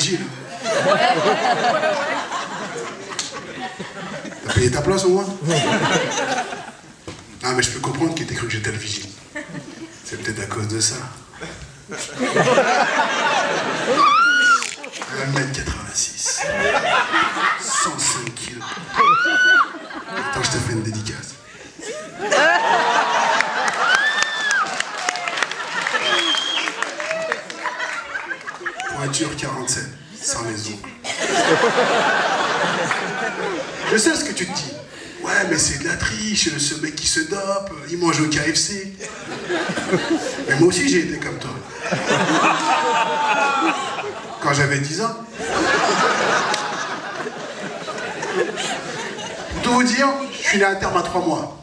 vigile. T'as payé ta place au moins? Ah mais je peux comprendre qu'il t'ait cru que j'étais le vigile. C'est peut-être à cause de ça. 1m86. 105 kilos. Attends, je te fais une dédicace. Pointure 47, sans les ongles. Je sais ce que tu te dis. Ouais, mais c'est de la triche, ce mec qui se dope, il mange au KFC. Mais moi aussi, j'ai été comme toi. Quand j'avais 10 ans. Pour tout vous dire, je suis né à terme à 3 mois.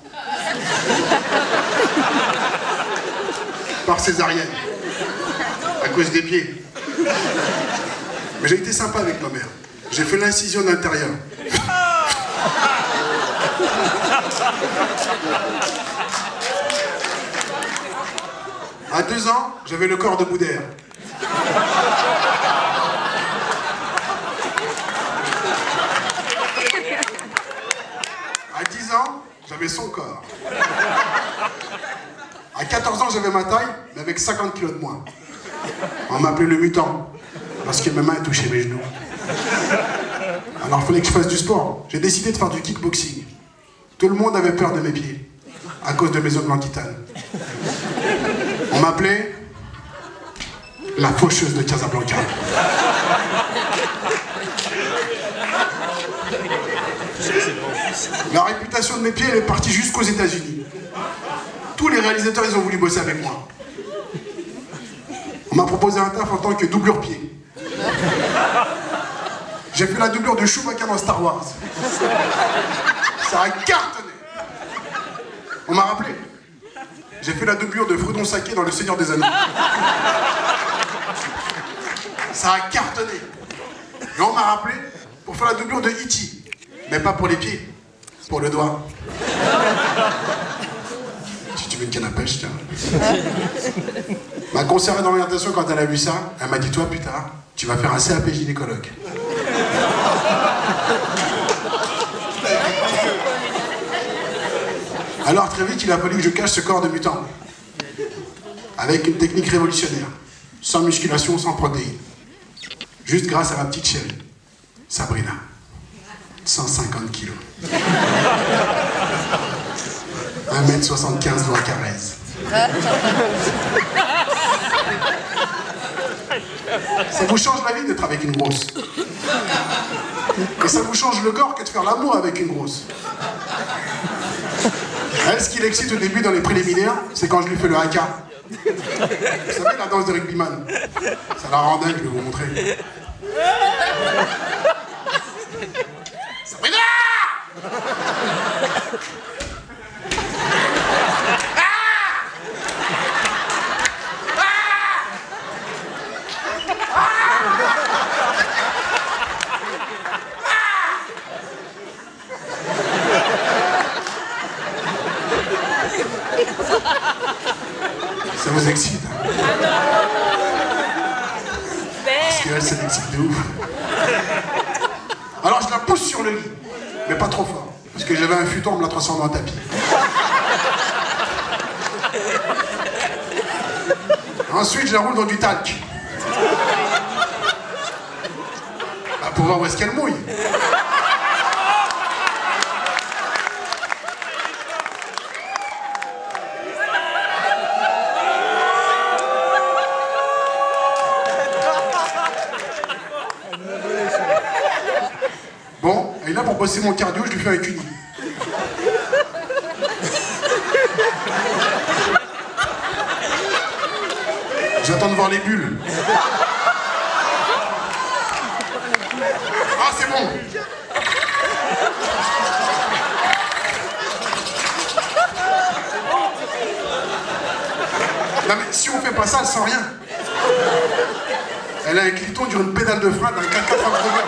Par césarienne. À cause des pieds. Mais j'ai été sympa avec ma mère. J'ai fait l'incision d'intérieur. À 2 ans, j'avais le corps de Boudère. À 10 ans, j'avais son corps. À 14 ans, j'avais ma taille, mais avec 50 kilos de moins. On m'appelait le mutant, parce que mes mains touchaient mes genoux. Alors il fallait que je fasse du sport. J'ai décidé de faire du kickboxing. Tout le monde avait peur de mes pieds, à cause de mes ongles en titane. On m'appelait la faucheuse de Casablanca. La réputation de mes pieds, elle est partie jusqu'aux États-Unis. Tous les réalisateurs, ils ont voulu bosser avec moi. On m'a proposé un taf en tant que doublure pied. J'ai fait la doublure de Chewbacca dans Star Wars. Ça a cartonné. On m'a rappelé. J'ai fait la doublure de Fredon Saké dans Le Seigneur des Anneaux. Ça a cartonné. Et on m'a rappelé pour faire la doublure de E.T. Mais pas pour les pieds, pour le doigt. Si tu veux une canne à pêche, tiens. Ma conseillère d'orientation, quand elle a vu ça, elle m'a dit, toi, plus tard, tu vas faire un CAP gynécologue. Alors très vite, il a fallu que je cache ce corps de mutant. Avec une technique révolutionnaire. Sans musculation, sans protéines. Juste grâce à ma petite chérie, Sabrina. 150 kilos. 1m75 doigts Carrez. Ça vous change la vie d'être avec une grosse. Et ça vous change le corps que de faire l'amour avec une grosse. Elle, ce qui l'excite au début dans les préliminaires, c'est quand je lui fais le haka. Vous savez, la danse de rugbyman. Ça la rend dingue, je vais vous montrer. Sabrina! Ça vous excite? Parce qu'elle, ça l'excite de ouf. Alors je la pousse sur le lit, mais pas trop fort, parce que j'avais un futon, on me l'a transformé en tapis. Ensuite, je la roule dans du talc. Bah, pour voir où est-ce qu'elle mouille. Bon, et là pour bosser mon cardio, je lui fais un cuni. J'attends de voir les bulles. Ah, c'est bon. Non mais si on fait pas ça, elle sent rien. Elle a un cliton sur une pédale de frein d'un 4x4 Rover.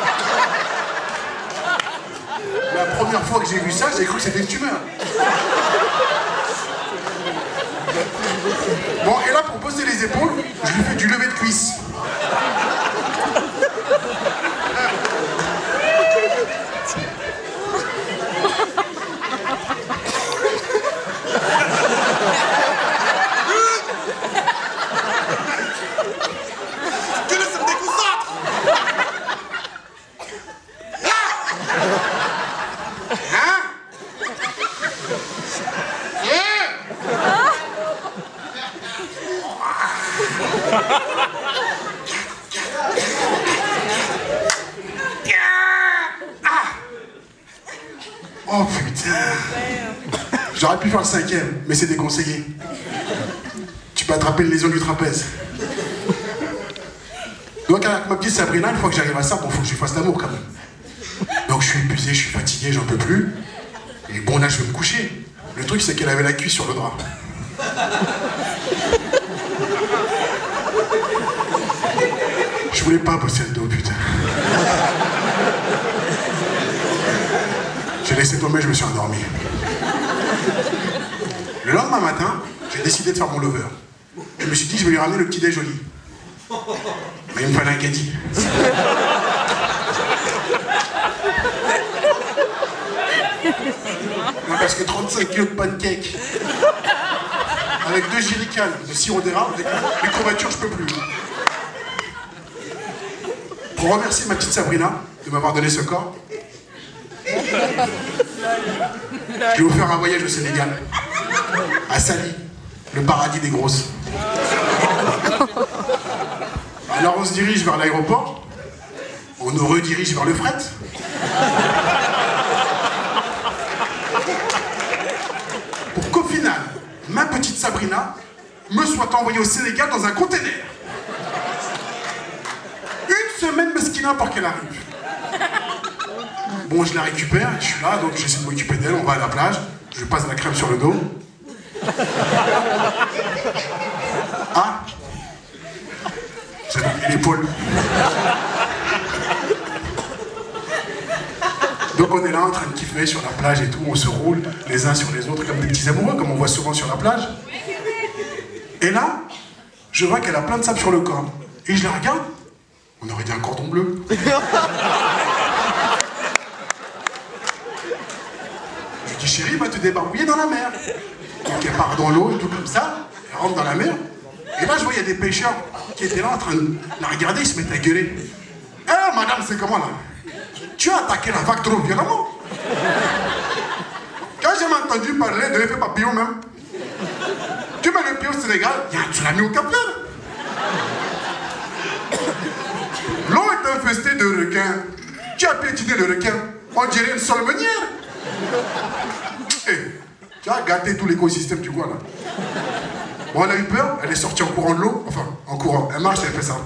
La première fois que j'ai vu ça, j'ai cru que c'était une tumeur. Bon, et là, pour poser les épaules, je lui fais du lever de cuisse. Oh putain. J'aurais pu faire le 5e, mais c'est déconseillé. Tu peux attraper une lésion du trapèze. Donc avec ma petite Sabrina, une fois que j'arrive à ça, bon, faut que je lui fasse l'amour quand même. Donc je suis épuisé, je suis fatigué, j'en peux plus. Et bon, là, je vais me coucher. Le truc, c'est qu'elle avait la cuisse sur le drap. Je voulais pas bosser le dos, putain. J'ai laissé tomber, je me suis endormi. Le lendemain matin, j'ai décidé de faire mon lover. Je me suis dit, je vais lui ramener le petit déj au lit. Mais il me fallait un caddie. Non, parce que 35 kilos de pancakes avec 2 jerrycans de sirop d'érable, les courbatures, je peux plus. Pour remercier ma petite Sabrina de m'avoir donné ce corps, je lui ai offert un voyage au Sénégal, à Sali, le paradis des grosses. Alors on se dirige vers l'aéroport, on nous redirige vers le fret. Pour qu'au final, ma petite Sabrina me soit envoyée au Sénégal dans un container. Une semaine mesquina pour qu'elle arrive. Bon, je la récupère, je suis là, donc j'essaie de m'occuper d'elle, on va à la plage, je lui passe de la crème sur le dos. Ah, j'avais oublié l'épaule. Donc on est là en train de kiffer sur la plage et tout, on se roule les uns sur les autres comme des petits amoureux, comme on voit souvent sur la plage. Et là, je vois qu'elle a plein de sable sur le corps. Et je la regarde, on aurait dit un cordon bleu. Je lui dis, chérie, va te débarbouiller dans la mer. Donc elle part dans l'eau et tout comme ça, elle rentre dans la mer. Et là, je vois, il y a des pêcheurs qui étaient là en train de la regarder, ils se mettent à gueuler. Eh, madame, c'est comment là? Tu as attaqué la vague trop violemment. Quand j'ai entendu parler de l'effet papillon même, tu mets le pied au Sénégal, tu l'as mis au Cap-Vert. L'eau est infestée de requins. Tu as piétiné le requin, on dirait une solmenière. Hey, tu as gâté tout l'écosystème du coin là. Bon, elle a eu peur, elle est sortie en courant de l'eau, enfin, en courant, elle marche, elle fait ça.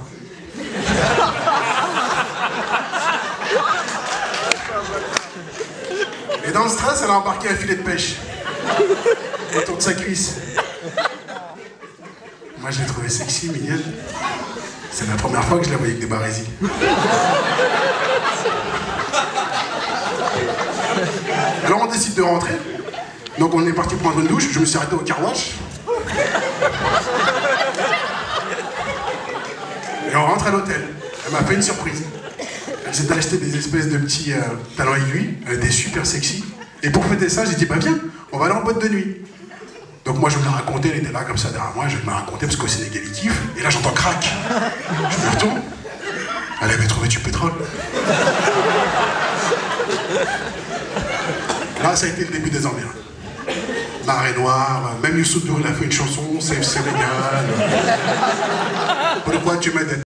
Et dans le stress, elle a embarqué un filet de pêche autour de sa cuisse. Moi, je l'ai trouvée sexy, mignonne. C'est la première fois que je la voyais avec des barésies. Alors, on décide de rentrer. Donc, on est parti prendre une douche. Je me suis arrêté au car wash. Et on rentre à l'hôtel. Elle m'a fait une surprise. Elle s'est acheté des espèces de petits talons aiguilles. Elle était super sexy. Et pour fêter ça, j'ai dit, bah viens, on va aller en boîte de nuit. Donc moi, je me la racontais, elle était là comme ça derrière moi, je me la racontais parce qu'au Sénégal, il kiffe. Et là, j'entends crac. Je me retourne. Elle avait trouvé du pétrole. Là, ça a été le début des emmerdes. Marée noire, même Youssou N'Dour, il a fait une chanson, Save Sénégal. Pourquoi tu m'aides?